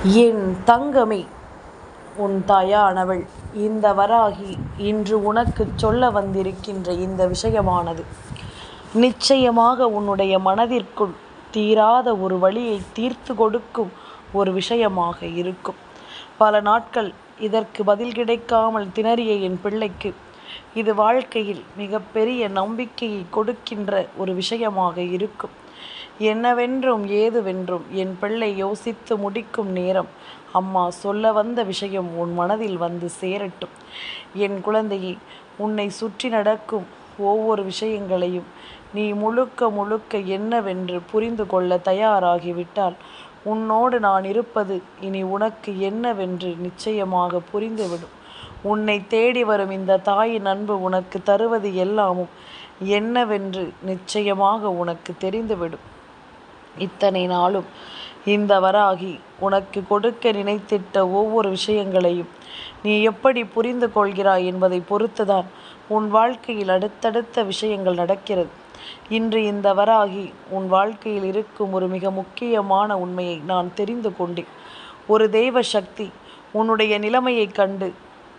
என் தங்கமே, உன் தாயானவள் இந்த வராகி இன்று உனக்குச் சொல்ல வந்திருக்கின்ற இந்த விஷயமானது நிச்சயமாக உன்னுடைய மனதிற்குள் தீராத ஒரு வழியை தீர்த்து கொடுக்கும் ஒரு விஷயமாக இருக்கும். பல நாட்கள் இதற்கு பதில் கிடைக்காமல் திணறிய என் பிள்ளைக்கு இது வாழ்க்கையில் மிகப்பெரிய நம்பிக்கையை கொடுக்கின்ற ஒரு விஷயமாக இருக்கும். என்னவென்றும் ஏதுவென்றும் என் பிள்ளை யோசித்து முடிக்கும் நேரம் அம்மா சொல்ல வந்த விஷயம் உன் மனதில் வந்து சேரட்டும். என் குழந்தையை, உன்னை சுற்றி நடக்கும் ஒவ்வொரு விஷயங்களையும் நீ முழுக்க முழுக்க என்னவென்று புரிந்து கொள்ள தயாராகிவிட்டால் உன்னோடு நான் இருப்பது இனி உனக்கு என்னவென்று நிச்சயமாக புரிந்துவிடும். உன்னை தேடி வரும் இந்த தாயின் அன்பு உனக்கு தருவது எல்லாமும் என்னவென்று நிச்சயமாக உனக்கு தெரிந்துவிடும். இத்தனை நாளும் இந்த வராகி உனக்கு கொடுக்க நினைத்திட்ட ஒவ்வொரு விஷயங்களையும் நீ எப்படி புரிந்து கொள்கிறாய் என்பதை பொறுத்துதான் உன் வாழ்க்கையில் அடுத்தடுத்த விஷயங்கள் நடக்கிறது. இன்று இந்த வராகி உன் வாழ்க்கையில் இருக்கும் ஒரு மிக முக்கியமான உண்மையை நான் தெரிந்து கொண்டேன். ஒரு தெய்வ சக்தி உன்னுடைய நிலைமையை கண்டு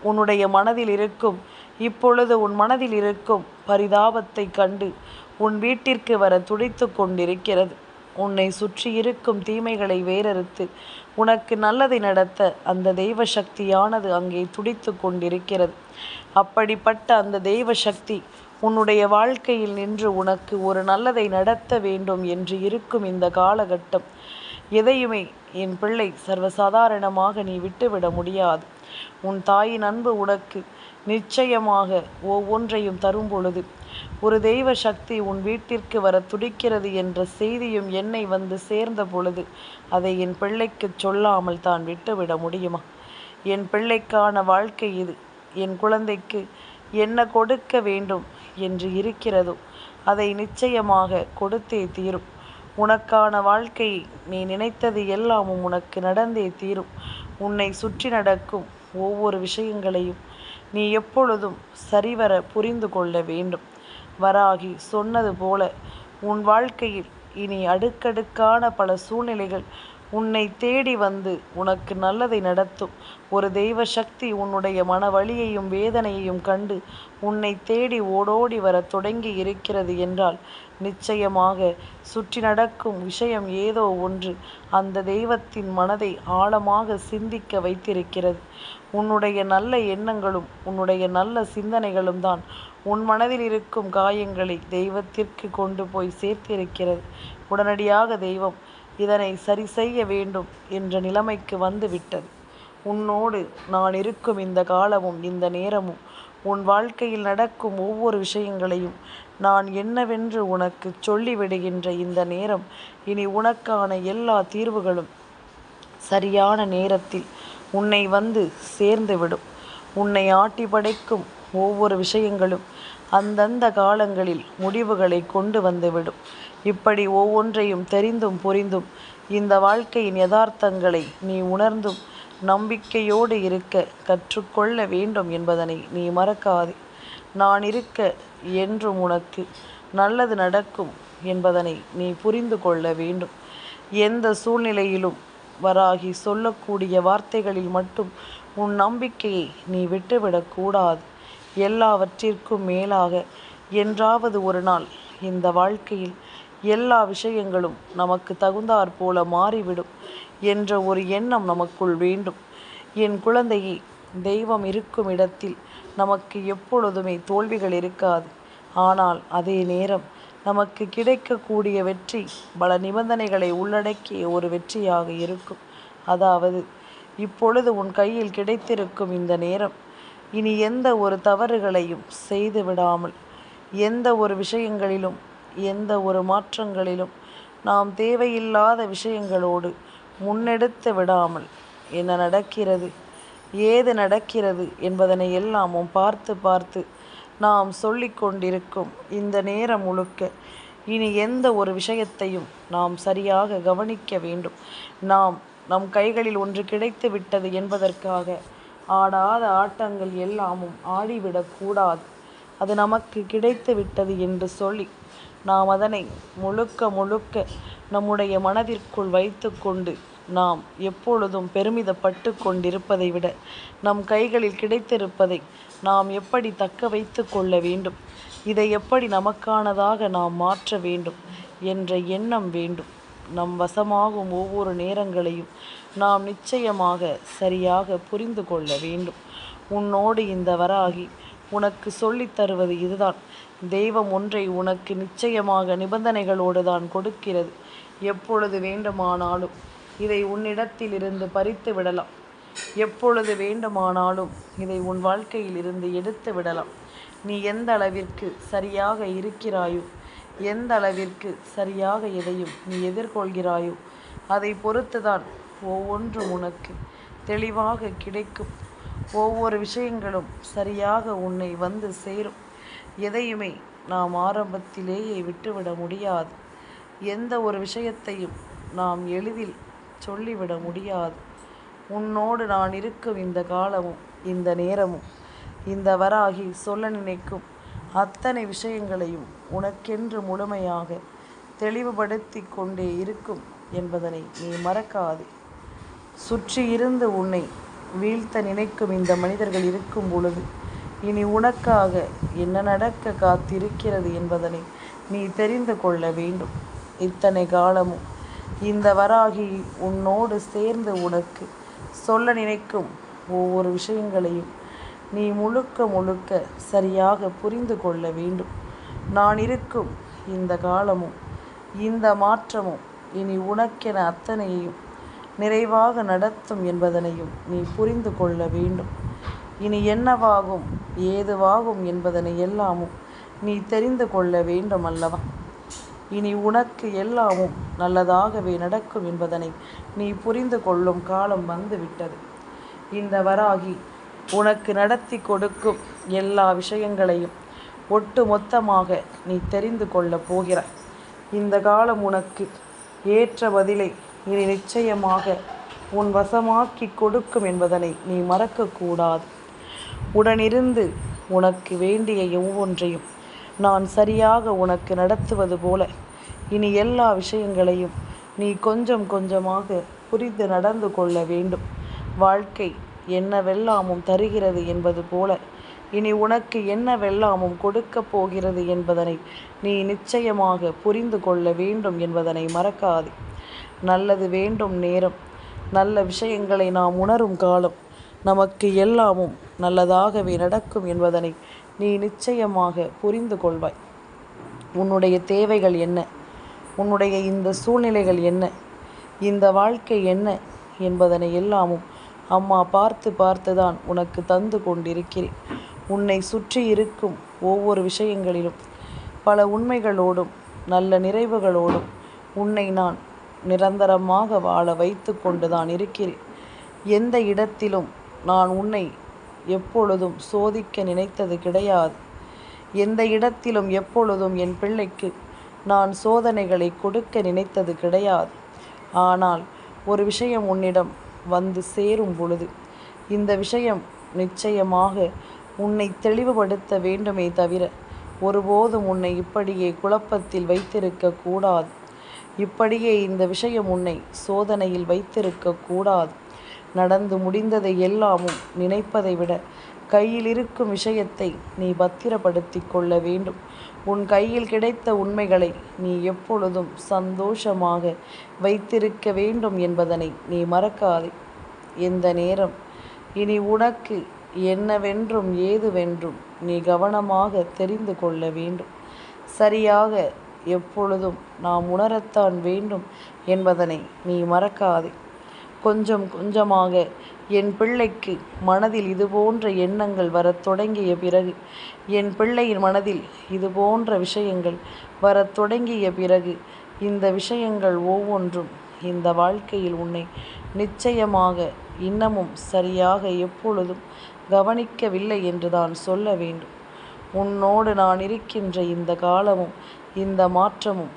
உன்னுடைய மனதில் இருக்கும் இப்பொழுது உன் மனதில் இருக்கும் பரிதாபத்தை கண்டு உன் வீட்டிற்கு வர துடித்து கொண்டிருக்கிறது. உன்னை சுற்றி இருக்கும் தீமைகளை வேறறுத்து உனக்கு நல்லதை நடத்த அந்த தெய்வ சக்தியானது அங்கே துடித்து கொண்டிருக்கிறது. அப்படிப்பட்ட அந்த தெய்வ சக்தி உன்னுடைய வாழ்க்கையில் நின்று உனக்கு ஒரு நல்லதை நடத்த வேண்டும் என்று இருக்கும் இந்த காலகட்டம். எதையுமே என் பிள்ளை சர்வசாதாரணமாக நீ விட்டுவிட முடியாது. உன் தாயின் அன்பு உனக்கு நிச்சயமாக ஒவ்வொன்றையும் தரும் பொழுது ஒரு தெய்வ சக்தி உன் வீட்டிற்கு வர துடிக்கிறது என்ற செய்தியும் என்னை வந்து சேர்ந்த பொழுது அதை என் பிள்ளைக்கு சொல்லாமல் தான் விட்டுவிட முடியுமா? என் பிள்ளைக்கான வாழ்க்கை இது. என் குழந்தைக்கு என்ன கொடுக்க வேண்டும் என்று இருக்கிறதோ அதை நிச்சயமாக கொடுத்தே தீரும். உனக்கான வாழ்க்கையை நீ நினைத்தது எல்லாமும் உனக்கு நடந்தே தீரும். உன்னை சுற்றி நடக்கும் ஒவ்வொரு விஷயங்களையும் நீ எப்பொழுதும் சரிவர புரிந்து கொள்ள வேண்டும். வராகி சொன்னது போல உன் வாழ்க்கையில் இனி அடுக்கடுக்கான பல சூழ்நிலைகள் உன்னை தேடி வந்து உனக்கு நல்லதை நடத்தும். ஒரு தெய்வ சக்தி உன்னுடைய மன வலியையும் வேதனையையும் கண்டு உன்னை தேடி ஓடோடி வர தொடங்கி இருக்கிறது என்றால் நிச்சயமாக சுற்றி நடக்கும் விஷயம் ஏதோ ஒன்று அந்த தெய்வத்தின் மனதை ஆழமாக சிந்திக்க வைத்திருக்கிறது. உன்னுடைய நல்ல எண்ணங்களும் உன்னுடைய நல்ல சிந்தனைகளும் தான் உன் மனதில் இருக்கும் காயங்களை தெய்வத்திற்கு கொண்டு போய் சேர்த்திருக்கிறது. உடனடியாக தெய்வம் இதனை சரி செய்ய வேண்டும் என்ற நிலைமைக்கு வந்து விட்டது. உன்னோடு நான் இருக்கும் இந்த காலமும் இந்த நேரமும் உன் வாழ்க்கையில் நடக்கும் ஒவ்வொரு விஷயங்களையும் நான் என்னவென்று உனக்கு சொல்லிவிடுகின்ற இந்த நேரம் இனி உனக்கான எல்லா தீர்வுகளும் சரியான நேரத்தில் உன்னை வந்து சேர்ந்துவிடும். உன்னை ஆட்டி படைக்கும் ஒவ்வொரு விஷயங்களும் அந்தந்த காலங்களில் முடிவுகளை கொண்டு வந்துவிடும். இப்படி ஒவ்வொன்றையும் தெரிந்தும் புரிந்தும் இந்த வாழ்க்கையின் யதார்த்தங்களை நீ உணர்ந்தும் நம்பிக்கையோடு இருக்க கற்றுக்கொள்ள வேண்டும் என்பதனை நீ மறக்காதே. நான் இருக்க என்றும் உனக்கு நல்லது நடக்கும் என்பதனை நீ புரிந்து கொள்ள வேண்டும். எந்த சூழ்நிலையிலும் வராகி சொல்லக்கூடிய வார்த்தைகளில் மட்டும் உன் நம்பிக்கையை நீ விட்டுவிடக்கூடாது. எல்லாவற்றிற்கும் மேலாக என்றாவது ஒரு நாள் இந்த வாழ்க்கையில் எல்லா விஷயங்களும் நமக்கு தகுந்தாற் போல மாறிவிடும் என்ற ஒரு எண்ணம் நமக்குள் வேண்டும். என் குழந்தையே, தெய்வம் இருக்கும் இடத்தில் நமக்கு எப்பொழுதுமே தோல்விகள் இருக்காது. ஆனால் அதே நேரம் நமக்கு கிடைக்கக்கூடிய வெற்றி பல நிபந்தனைகளை உள்ளடக்கிய ஒரு வெற்றியாக இருக்கும். அதாவது இப்பொழுது உன் கையில் கிடைத்திருக்கும் இந்த நேரம் இனி எந்த ஒரு தவறுகளையும் செய்து விடாமல், எந்த ஒரு விஷயங்களிலும் எந்த ஒரு மாற்றங்களிலும் நாம் தேவையில்லாத விஷயங்களோடு முன்னெடுத்து விடாமல் என்ன நடக்கிறது ஏது நடக்கிறது என்பதனை எல்லாமும் பார்த்து பார்த்து நாம் சொல்லி கொண்டிருக்கும் இந்த நேரம் முழுக்க இனி எந்த ஒரு விஷயத்தையும் நாம் சரியாக கவனிக்க வேண்டும். நம் கைகளில் ஒன்று கிடைத்து விட்டது என்பதற்காக ஆடாத ஆட்டங்கள் எல்லாமும் ஆடிவிடக்கூடாது. அது நமக்கு கிடைத்து விட்டது என்று சொல்லி நாம் அதனை முழுக்க முழுக்க நம்முடைய மனதிற்குள் வைத்து கொண்டு நாம் எப்பொழுதும் பெருமிதப்பட்டு கொண்டிருப்பதை விட நம் கைகளில் கிடைத்திருப்பதை நாம் எப்படி தக்க வைத்து கொள்ள வேண்டும், இதை எப்படி நமக்கானதாக நாம் மாற்ற வேண்டும் என்ற எண்ணம் வேண்டும். நம் வசமாகும் ஒவ்வொரு நேரங்களையும் நாம் நிச்சயமாக சரியாக புரிந்து கொள்ள வேண்டும். உன்னோடு இந்த வராகி உனக்கு சொல்லித் தருவது இதுதான். தெய்வம் ஒன்றை உனக்கு நிச்சயமாக நிபந்தனைகளோடு தான் கொடுக்கிறது. எப்பொழுது வேண்டுமானாலும் இதை உன்னிடத்திலிருந்து பறித்து விடலாம். எப்பொழுது வேண்டுமானாலும் இதை உன் வாழ்க்கையில் இருந்து எடுத்து விடலாம். நீ எந்த அளவிற்கு சரியாக இருக்கிறாயோ, எந்த அளவிற்கு சரியாக எதையும் நீ எதிர்கொள்கிறாயோ அதை பொறுத்துதான் ஒவ்வொன்றும் உனக்கு தெளிவாக கிடைக்கும். ஒவ்வொரு விஷயங்களும் சரியாக உன்னை வந்து சேரும். எதையுமே நாம் ஆரம்பத்திலேயே விட்டுவிட முடியாது. எந்த ஒரு விஷயத்தையும் நாம் எளிதில் சொல்லிவிட முடியாது. உன்னோடு நான் இருக்கும் இந்த காலமும் இந்த நேரமும் இந்த வராகி சொல்ல நினைக்கும் அத்தனை விஷயங்களையும் உனக்கென்று முழுமையாக தெளிவுபடுத்தி கொண்டே இருக்கும் என்பதனை நீ மறக்காதே. சுற்றி இருந்து உன்னை வீழ்த்த நினைக்கும் இந்த மனிதர்கள் இருக்கும் பொழுது இனி உனக்காக என்ன நடக்க காத்திருக்கிறது என்பதனை நீ தெரிந்து கொள்ள வேண்டும். இத்தனை காலமும் இந்த வராகி உன்னோடு சேர்ந்து உனக்கு சொல்ல நினைக்கும் ஒவ்வொரு விஷயங்களையும் நீ முழுக்க முழுக்க சரியாக புரிந்து கொள்ள வேண்டும். நான் இருக்கும் இந்த காலமும் இந்த மாற்றமும் இனி உனக்கென அத்தனையையும் நிறைவாக நடத்தும் என்பதனையும் நீ புரிந்து கொள்ள வேண்டும். இனி என்னவாகும் ஏதுவாகும் என்பதனை எல்லாமும் நீ தெரிந்து கொள்ள வேண்டும் அல்லவா? இனி உனக்கு எல்லாமும் நல்லதாகவே நடக்கும் என்பதனை நீ புரிந்து கொள்ளும் காலம் வந்துவிட்டது. இந்த வராகி உனக்கு நடத்தி கொடுக்கும் எல்லா விஷயங்களையும் ஒட்டு மொத்தமாக நீ தெரிந்து கொள்ளப் போகிறாய். இந்த காலம் உனக்கு ஏற்ற பதிலை இனி நிச்சயமாக உன் வசமாக்கி கொடுக்கும் என்பதனை நீ மறக்கக்கூடாது. உடனிருந்து உனக்கு வேண்டிய ஒவ்வொன்றையும் நான் சரியாக உனக்கு நடத்துவது போல இனி எல்லா விஷயங்களையும் நீ கொஞ்சம் கொஞ்சமாக புரிந்து நடந்து கொள்ள வேண்டும். வாழ்க்கை என்னவெல்லாமும் தருகிறது என்பது போல இனி உனக்கு என்னவெல்லாமும் கொடுக்கப் போகிறது என்பதனை நீ நிச்சயமாக புரிந்து கொள்ள வேண்டும் என்பதனை மறக்காதே. நல்லது வேண்டும் நேரம், நல்ல விஷயங்களை நாம் உணரும் காலம், நமக்கு எல்லாமும் நல்லதாகவே நடக்கும் என்பதனை நீ நிச்சயமாக புரிந்து கொள்வாய். உன்னுடைய தேவைகள் என்ன, உன்னுடைய இந்த சூழ்நிலைகள் என்ன, இந்த வாழ்க்கை என்ன என்பதனை எல்லாமும் அம்மா பார்த்து பார்த்துதான் உனக்கு தந்து கொண்டிருக்கிறேன். உன்னை சுற்றி இருக்கும் ஒவ்வொரு விஷயங்களிலும் பல உண்மைகளோடும் நல்ல நிறைவுகளோடும் உன்னை நான் நிரந்தரமாக வாழ வைத்து கொண்டுதான் இருக்கிறேன். எந்த இடத்திலும் நான் உன்னை எப்பொழுதும் சோதிக்க நினைத்தது கிடையாது. எந்த இடத்திலும் எப்பொழுதும் என் பிள்ளைக்கு நான் சோதனைகளை கொடுக்க நினைத்தது கிடையாது. ஆனால் ஒரு விஷயம் உன்னிடம் வந்து சேரும் பொழுது இந்த விஷயம் நிச்சயமாக உன்னை தெளிவுபடுத்த வேண்டுமே தவிர ஒருபோதும் உன்னை இப்படியே குழப்பத்தில் வைத்திருக்க கூடாது. இப்படியே இந்த விஷயம் உன்னை சோதனையில் வைத்திருக்க கூடாது. நடந்து முடிந்ததை எல்லாமும் நினைப்பதை விட கையில் இருக்கும் விஷயத்தை நீ பத்திரப்படுத்தி கொள்ள வேண்டும். உன் கையில் கிடைத்த உண்மைகளை நீ எப்பொழுதும் சந்தோஷமாக வைத்திருக்க வேண்டும் என்பதனை நீ மறக்காதே. எந்த நேரம் இனி உனக்கு என்னவென்றும் ஏதுவென்றும் நீ கவனமாக தெரிந்து கொள்ள வேண்டும். சரியாக எப்பொழுதும் நாம் உணரத்தான் வேண்டும் என்பதனை நீ மறக்காதே. கொஞ்சம் கொஞ்சமாக என் பிள்ளைக்கு மனதில் இதுபோன்ற எண்ணங்கள் வரத் தொடங்கிய பிறகு, என் பிள்ளையின் மனதில் இதுபோன்ற விஷயங்கள் வரத் தொடங்கிய பிறகு இந்த விஷயங்கள் ஒவ்வொன்றும் இந்த வாழ்க்கையில் உன்னை நிச்சயமாக இன்னமும் சரியாக எப்பொழுதும் கவனிக்கவில்லை என்று தான் சொல்ல வேண்டும். உன்னோடு நான் இருக்கின்ற இந்த காலமும் இந்த மாற்றமும்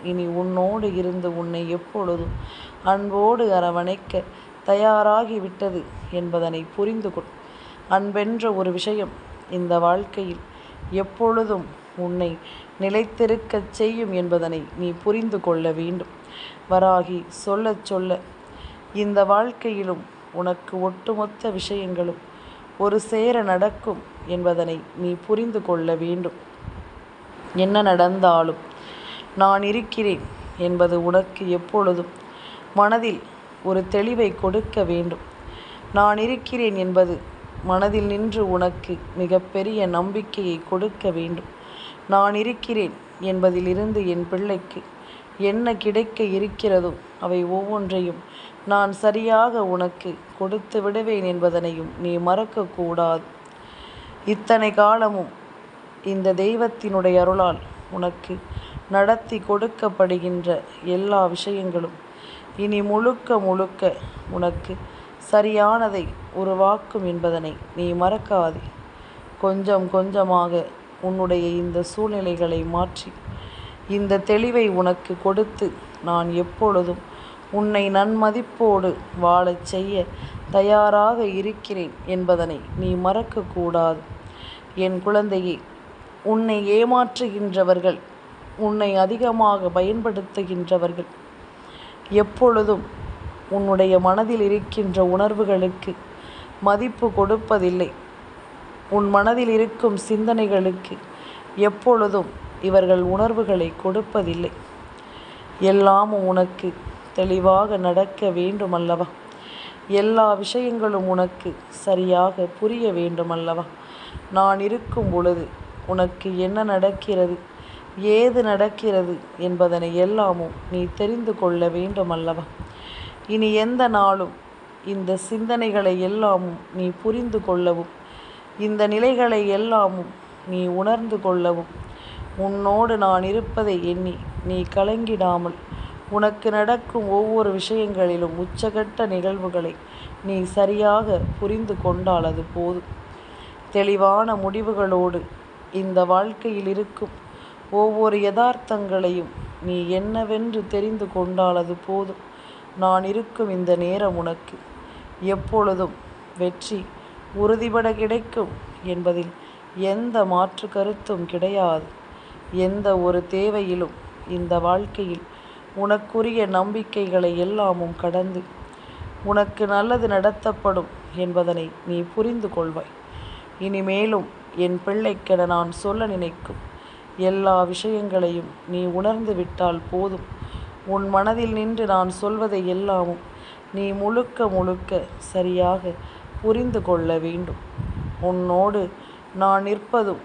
இனி உன்னோடு இருந்து உன்னை எப்பொழுதும் அன்போடு அரவணைக்க தயாராகிவிட்டது என்பதனை புரிந்து கொள். அன்பென்ற ஒரு விஷயம் இந்த வாழ்க்கையில் எப்பொழுதும் உன்னை நிலைத்திருக்கச் செய்யும் என்பதனை நீ புரிந்து கொள்ள வேண்டும். வராகி சொல்ல சொல்ல இந்த வாழ்க்கையிலும் உனக்கு ஒட்டுமொத்த விஷயங்களும் ஒரு சேர நடக்கும் என்பதனை நீ புரிந்து கொள்ள வேண்டும். என்ன நடந்தாலும் நான் இருக்கிறேன் என்பது உனக்கு எப்பொழுதும் மனதில் ஒரு தெளிவை கொடுக்க வேண்டும். நான் இருக்கிறேன் என்பது மனதில் நின்று உனக்கு மிகப்பெரிய நம்பிக்கையை கொடுக்க வேண்டும். நான் இருக்கிறேன் என்பதிலிருந்து என் பிள்ளைக்கு என்ன கிடைக்க இருக்கிறதோ அவை ஒவ்வொன்றையும் நான் சரியாக உனக்கு கொடுத்து விடுவேன் என்பதனையும் நீ மறக்கக்கூடாது. இத்தனை காலமும் இந்த தெய்வத்தினுடைய அருளால் உனக்கு நடத்தி கொடுக்கப்படுகின்ற எல்லா விஷயங்களும் இனி முழுக்க முழுக்க உனக்கு சரியானதை உருவாக்கும் என்பதனை நீ மறக்காதே. கொஞ்சம் கொஞ்சமாக உன்னுடைய இந்த சூழ்நிலைகளை மாற்றி இந்த தெளிவை உனக்கு கொடுத்து நான் எப்பொழுதும் உன்னை நன்மதிப்போடு வாழச் செய்ய தயாராக இருக்கிறேன் என்பதனை நீ மறக்கக்கூடாது. என் குழந்தையே, உன்னை ஏமாற்றுகின்றவர்கள், உன்னை அதிகமாக பயன்படுத்துகின்றவர்கள் எப்பொழுதும் உன்னுடைய மனதில் இருக்கின்ற உணர்வுகளுக்கு மதிப்பு கொடுப்பதில்லை. உன் மனதில் இருக்கும் சிந்தனைகளுக்கு எப்பொழுதும் இவர்கள் உணர்வுகளை கொடுப்பதில்லை. எல்லாமும் உனக்கு தெளிவாக நடக்க வேண்டுமல்லவா? எல்லா விஷயங்களும் உனக்கு சரியாக புரிய வேண்டுமல்லவா? நான் இருக்கும் பொழுது உனக்கு என்ன நடக்கிறது, ஏது நடக்கிறது என்பதனை எல்லாமும் நீ தெரிந்து கொள்ள வேண்டுமல்லவா? இனி எந்த நாளும் இந்த சிந்தனைகளை எல்லாமும் நீ புரிந்து கொள்ளவும், இந்த நிலைகளை எல்லாமும் நீ உணர்ந்து கொள்ளவும், உன்னோடு நான் இருப்பதை எண்ணி நீ கலங்கிடாமல் உனக்கு நடக்கும் ஒவ்வொரு விஷயங்களிலும் உச்சகட்ட நிகழ்வுகளை நீ சரியாக புரிந்து கொண்டால் அது போதும். தெளிவான முடிவுகளோடு இந்த வாழ்க்கையில் இருக்கும் ஒவ்வொரு யதார்த்தங்களையும் நீ என்னவென்று தெரிந்து கொண்டால் அது போதும். நான் இருக்கும் இந்த நேரம் உனக்கு எப்பொழுதும் வெற்றி உறுதிபட கிடைக்கும் என்பதில் எந்த மாற்று கருத்தும் கிடையாது. எந்த ஒரு தேவையிலும் இந்த வாழ்க்கையில் உனக்குரிய நம்பிக்கைகளை எல்லாமும் கடந்து உனக்கு நல்லது நடத்தப்படும் என்பதனை நீ புரிந்து கொள்வாய். இனிமேலும் என் பிள்ளைக்கென நான் சொல்ல நினைக்கும் எல்லா விஷயங்களையும் நீ உணர்ந்து விட்டால் போதும். உன் மனதில் நின்று நான் சொல்வதை எல்லாமும் நீ முழுக்க முழுக்க சரியாக புரிந்து கொள்ள வேண்டும். உன்னோடு நான் நிற்பதும்,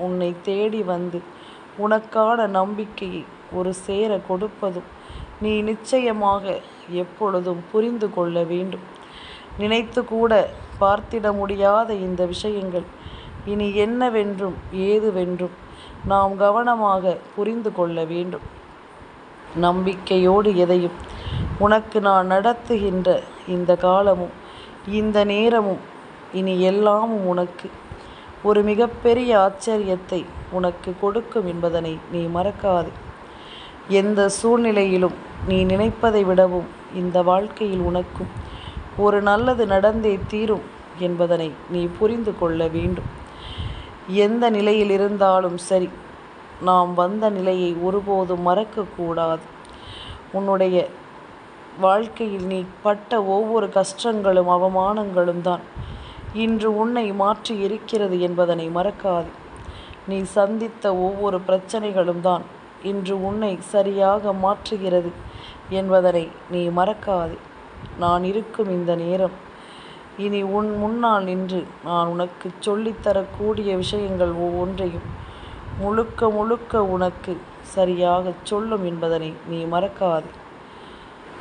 உன்னை தேடி வந்து உனக்கான நம்பிக்கையை ஒரு சேர கொடுப்பதும் நீ நிச்சயமாக எப்பொழுதும் புரிந்து கொள்ள வேண்டும். நினைத்து கூட பார்த்திட முடியாத இந்த விஷயங்கள் இனி என்னவென்றும் ஏதுவென்றும் நாம் கவனமாக புரிந்து கொள்ள வேண்டும். நம்பிக்கையோடு எதையும் உனக்கு நான் நடத்துகின்ற இந்த காலமும் இந்த நேரமும் இனி எல்லாமும் உனக்கு ஒரு மிகப்பெரிய ஆச்சரியத்தை உனக்கு கொடுக்கும் என்பதனை நீ மறக்காதே. எந்த சூழ்நிலையிலும் நீ நினைப்பதை விடவும் இந்த வாழ்க்கையில் உனக்கும் ஒரு நல்லது நடந்தே தீரும் என்பதனை நீ புரிந்து கொள்ள வேண்டும். எந்த நிலையில் இருந்தாலும் சரி, நாம் வந்த நிலையை ஒருபோதும் மறக்கக்கூடாது. உன்னுடைய வாழ்க்கையில் நீ பட்ட ஒவ்வொரு கஷ்டங்களும் அவமானங்களும் தான் இன்று உன்னை மாற்றி இருக்கிறது என்பதனை மறக்காது. நீ சந்தித்த ஒவ்வொரு பிரச்சனைகளும் தான் இன்று உன்னை சரியாக மாற்றுகிறது என்பதனை நீ மறக்காது. நான் இருக்கும் இந்த நேரம் இனி உன் முன்னால் நின்று நான் உனக்கு சொல்லித்தரக்கூடிய விஷயங்கள் ஒவ்வொன்றையும் முழுக்க முழுக்க உனக்கு சரியாக சொல்லும் என்பதனை நீ மறக்காது.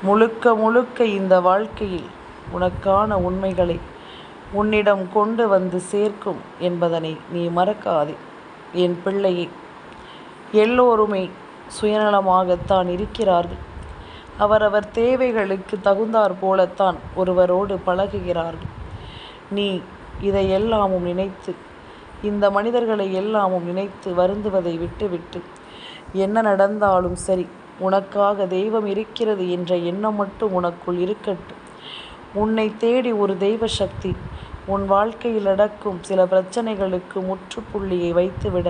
முழுக்க முழுக்க இந்த வாழ்க்கையில் உனக்கான உண்மைகளை உன்னிடம் கொண்டு வந்து சேர்க்கும் என்பதனை நீ மறக்காதே. என் பிள்ளையே, எல்லோருமே சுயநலமாகத்தான் இருக்கிறார்கள். அவரவர் தேவைகளுக்கு தகுந்தாற் போலத்தான் ஒருவரோடு பழகுகிறார்கள். நீ இதையெல்லாமும் நினைத்து, இந்த மனிதர்களை எல்லாமும் நினைத்து வருந்துவதை விட்டுவிட்டு, என்ன நடந்தாலும் சரி, உனக்காக தெய்வம் இருக்கிறது என்ற எண்ணம் மட்டும் உனக்குள் இருக்கட்டும். உன்னை தேடி ஒரு தெய்வ சக்தி உன் வாழ்க்கையில் நடக்கும் சில பிரச்சனைகளுக்கு முற்றுப்புள்ளியை வைத்துவிட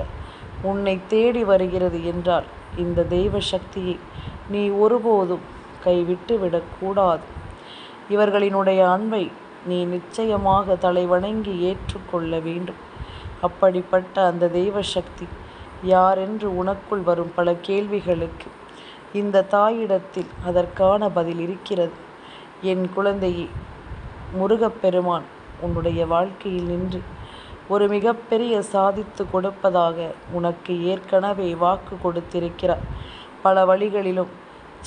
உன்னை தேடி வருகிறது என்றால், இந்த தெய்வ சக்தியை நீ ஒருபோதும் கைவிட்டு விடக்கூடாது. இவர்களினுடைய அன்பை நீ நிச்சயமாக தலைவணங்கி ஏற்றுக்கொள்ள வேண்டும். அப்படிப்பட்ட அந்த தெய்வ சக்தி யாரென்று உனக்குள் வரும் பல கேள்விகளுக்கு இந்த தாயிடத்தில் அதற்கான பதில் இருக்கிறது. என் குழந்தையே, முருகப்பெருமான் உன்னுடைய வாழ்க்கையில் நின்று ஒரு மிகப்பெரிய சாதித்து கொடுப்பதாக உனக்கு ஏற்கனவே வாக்கு கொடுத்திருக்கிறார். பல வழிகளிலும்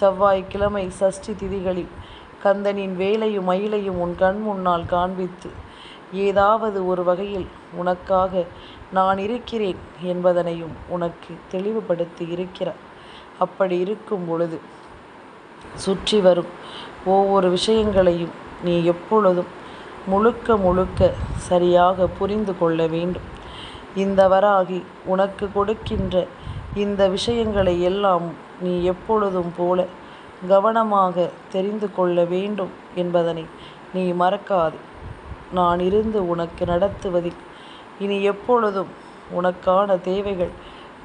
செவ்வாய்க்கிழமை சஷ்டி திதிகளில் கந்தனின் வேலையும் மயிலையும் உன் கண் முன்னால் காண்பித்து ஏதாவது ஒரு வகையில் உனக்காக நான் இருக்கிறேன் என்பதனையும் உனக்கு தெளிவுபடுத்தி இருக்கிறார். அப்படி இருக்கும் பொழுது சுற்றி வரும் ஒவ்வொரு விஷயங்களையும் நீ எப்பொழுதும் முழுக்க முழுக்க சரியாக புரிந்து கொள்ள வேண்டும். இந்த வராகி உனக்கு கொடுக்கின்ற இந்த விஷயங்களை எல்லாம் நீ எப்பொழுதும் போல கவனமாக தெரிந்து கொள்ள வேண்டும் என்பதனை நீ மறக்காது. நான் இருந்து உனக்கு நடத்துவதில் இனி எப்பொழுதும் உனக்கான தேவைகள்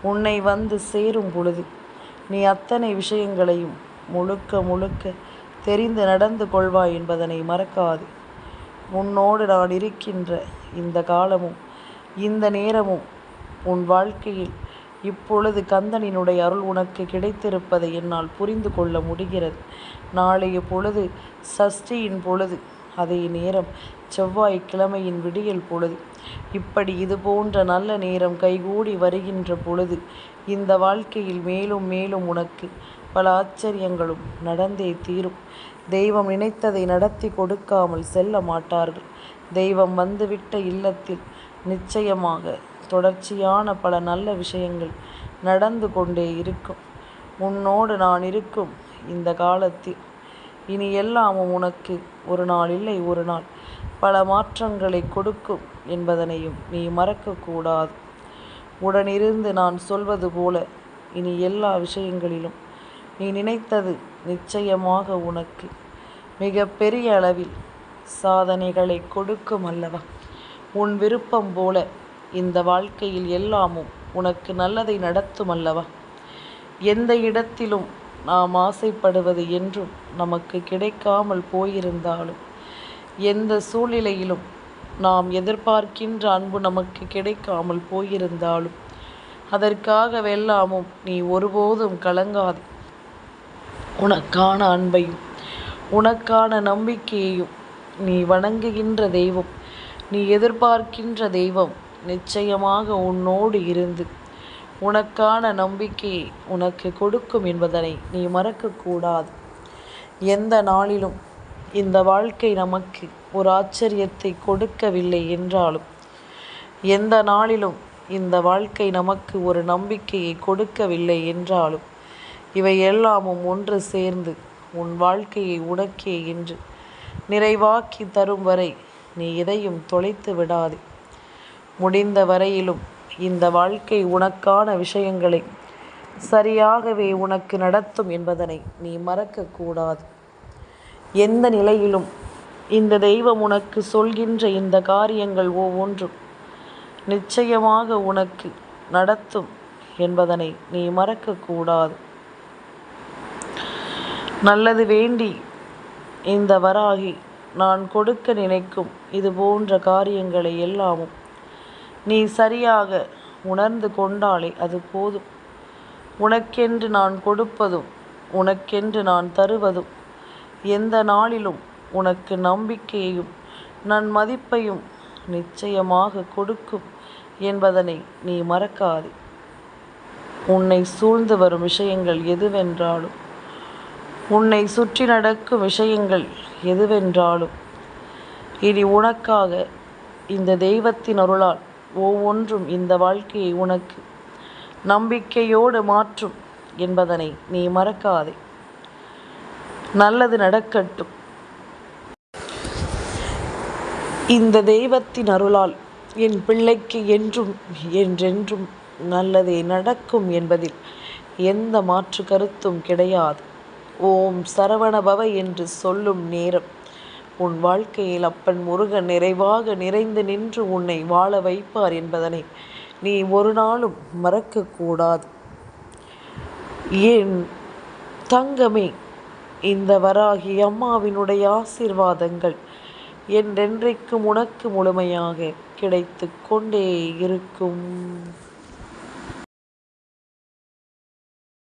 உன்னை வந்து சேரும் பொழுது நீ அத்தனை விஷயங்களையும் முழுக்க முழுக்க தெரிந்து நடந்து கொள்வாய் என்பதனை மறக்காது. உன்னோடு நான் இருக்கின்ற இந்த காலமும் இந்த நேரமும் உன் வாழ்க்கையில் இப்பொழுது கந்தனினுடைய அருள் உனக்கு கிடைத்திருப்பதை என்னால் புரிந்து கொள்ள முடிகிறது. நாளைய பொழுது சஷ்டியின் பொழுது, அதே நேரம் செவ்வாய்க்கிழமையின் விடியல் பொழுது, இப்படி இது போன்ற நல்ல நேரம் கைகூடி வருகின்ற பொழுது இந்த வாழ்க்கையில் மேலும் மேலும் உனக்கு பல ஆச்சரியங்களும் நடந்தே தீரும். தெய்வம் நினைத்ததை நடத்தி கொடுக்காமல் செல்ல மாட்டார்கள். தெய்வம் வந்துவிட்ட இல்லத்தில் நிச்சயமாக தொடர்ச்சியான பல நல்ல விஷயங்கள் நடந்து கொண்டே இருக்கும். உன்னோடு நான் இருக்கும் இந்த காலத்தில் இனி எல்லாமும் உனக்கு ஒரு நாள் இல்லை ஒரு நாள் பல மாற்றங்களை கொடுக்கும் என்பதனையும் நீ மறக்கக்கூடாது. உடனிருந்து நான் சொல்வது போல இனி எல்லா விஷயங்களிலும் நீ நினைத்தது நிச்சயமாக உனக்கு மிக பெரிய அளவில் சாதனைகளை கொடுக்கும் அல்லவா. உன் விருப்பம் போல இந்த வாழ்க்கையில் எல்லாமும் உனக்கு நல்லதை நடத்தும் அல்லவா. எந்த இடத்திலும் நாம் ஆசைப்படுவது என்றும் நமக்கு கிடைக்காமல் போயிருந்தாலும், எந்த சூழ்நிலையிலும் நாம் எதிர்பார்க்கின்ற அன்பு நமக்கு கிடைக்காமல் போயிருந்தாலும், அதற்காகவெல்லாமும் நீ ஒருபோதும் கலங்காது. உனக்கான அன்பையும் உனக்கான நம்பிக்கையையும் நீ வணங்குகின்ற தெய்வம், நீ எதிர்பார்க்கின்ற தெய்வம் நிச்சயமாக உன்னோடு இருந்து உனக்கான நம்பிக்கையை உனக்கு கொடுக்கும் என்பதனை நீ மறக்கக்கூடாது. எந்த நாளிலும் இந்த வாழ்க்கை நமக்கு ஒரு ஆச்சரியத்தை கொடுக்கவில்லை என்றாலும், எந்த நாளிலும் இந்த வாழ்க்கை நமக்கு ஒரு நம்பிக்கையை கொடுக்கவில்லை என்றாலும், இவை எல்லாமும் ஒன்று சேர்ந்து உன் வாழ்க்கையை உனக்கே என்று நிறைவாக்கி தரும் வரை நீ எதையும் தொலைத்து விடாதே. முடிந்த வரையிலும் இந்த வாழ்க்கை உனக்கான விஷயங்களை சரியாகவே உனக்கு நடத்தும் என்பதனை நீ மறக்கக்கூடாது. எந்த நிலையிலும் இந்த தெய்வம் உனக்கு சொல்கின்ற இந்த காரியங்கள் ஒவ்வொன்றும் நிச்சயமாக உனக்கு நடத்தும் என்பதனை நீ மறக்கக்கூடாது. நல்லது வேண்டி இந்த வராகி நான் கொடுக்க நினைக்கும் இது போன்ற காரியங்களை எல்லாமும் நீ சரியாக உணர்ந்து கொண்டாலே அது போதும். உனக்கென்று நான் கொடுப்பதும் உனக்கென்று நான் தருவதும் எந்த நாளிலும் உனக்கு நம்பிக்கையையும் நன்மதிப்பையும் நிச்சயமாக கொடுக்கும் என்பதனை நீ மறக்காதே. உன்னை சூழ்ந்து வரும் விஷயங்கள் எதுவென்றாலும், உன்னை சுற்றி நடக்கும் விஷயங்கள் எதுவென்றாலும், இனி உனக்காக இந்த தெய்வத்தின் அருளால் ஒவ்வொன்றும் இந்த வாழ்க்கையை உனக்கு நம்பிக்கையோடு மாற்றும் என்பதனை நீ மறக்காதே. நல்லது நடக்கட்டும். இந்த தெய்வத்தின் அருளால் என் பிள்ளைக்கு என்றும் என்றென்றும் நல்லதே நடக்கும் என்பதில் எந்த மாற்று கருத்தும் கிடையாது. ஓம் சரவணபவ என்று சொல்லும் நேரம் உன் வாழ்க்கையில் அப்பன் முருகன் நிறைவாக நிறைந்து நின்று உன்னை வாழ வைப்பார் என்பதனை நீ ஒரு நாளும் மறக்கக்கூடாது. என் தங்கமே, இந்த வராகி அம்மாவினுடைய ஆசீர்வாதங்கள் என்றென்றைக்கும் உனக்கு முழுமையாக கிடைத்து கொண்டே இருக்கும்.